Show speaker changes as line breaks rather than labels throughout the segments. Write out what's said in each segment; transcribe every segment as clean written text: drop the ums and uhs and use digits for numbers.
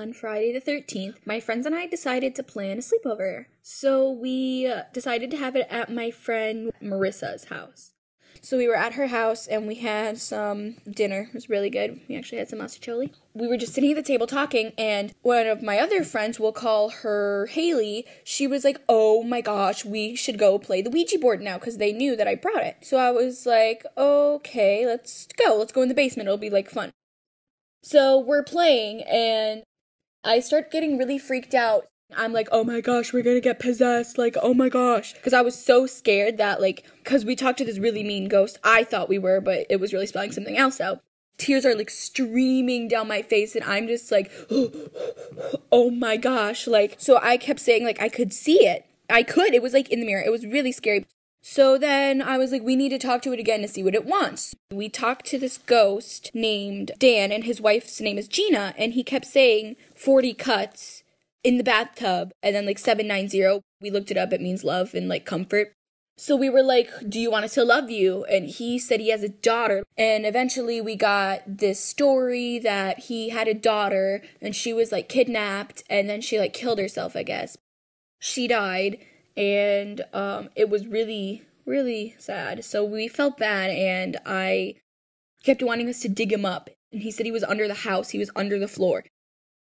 on Friday the 13th, my friends and I decided to plan a sleepover. So we decided to have it at my friend Marissa's house. So we were at her house and we had some dinner. It was really good. We actually had some masticholi. We were just sitting at the table talking, and one of my other friends, we'll call her Haley, she was like, oh my gosh, we should go play the Ouija board now, because they knew that I brought it. So I was like, okay, let's go. Let's go in the basement. It'll be like fun. So we're playing, and I start getting really freaked out. I'm like, oh my gosh, we're gonna get possessed, like, oh my gosh. Because I was so scared that, like, because we talked to this really mean ghost, I thought we were, but it was really spelling something else out. Tears are, like, streaming down my face, and I'm just like, oh my gosh, like, so I kept saying, like, I could see it. It was, like, in the mirror. It was really scary. So then I was like, we need to talk to it again to see what it wants. We talked to this ghost named Dan, and his wife's name is Gina, and he kept saying 40 cuts in the bathtub, and then like 790. We looked it up. It means love and like comfort. So we were like, do you want us to love you? And he said he has a daughter. And eventually we got this story that he had a daughter and she was like kidnapped, and then she like killed herself, I guess. She died, and it was really, really sad. So we felt bad, and I kept wanting us to dig him up. And he said he was under the house. He was under the floor.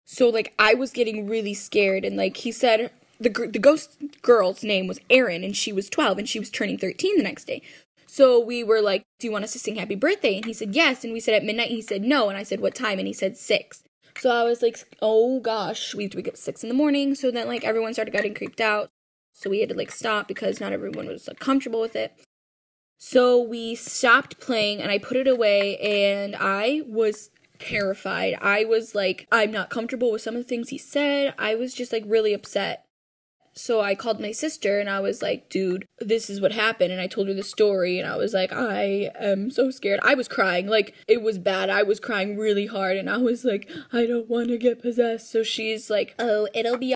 So, like, I was getting really scared, and, like, he said the ghost girl's name was Erin, and she was 12, and she was turning 13 the next day. So we were like, do you want us to sing happy birthday? And he said yes, and we said at midnight, and he said no, and I said what time? And he said 6. So I was like, oh gosh, we have to wake up at 6 in the morning. So then, like, everyone started getting creeped out, so we had to, like, stop because not everyone was, like, comfortable with it. So we stopped playing, and I put it away, and I was terrified. I was like, I'm not comfortable with some of the things he said. I was just like really upset. So I called my sister and I was like, dude, this is what happened. And I told her the story, and I was like, I am so scared. I was crying. Like, it was bad. I was crying really hard, and I was like, I don't want to get possessed. So she's like, oh, it'll be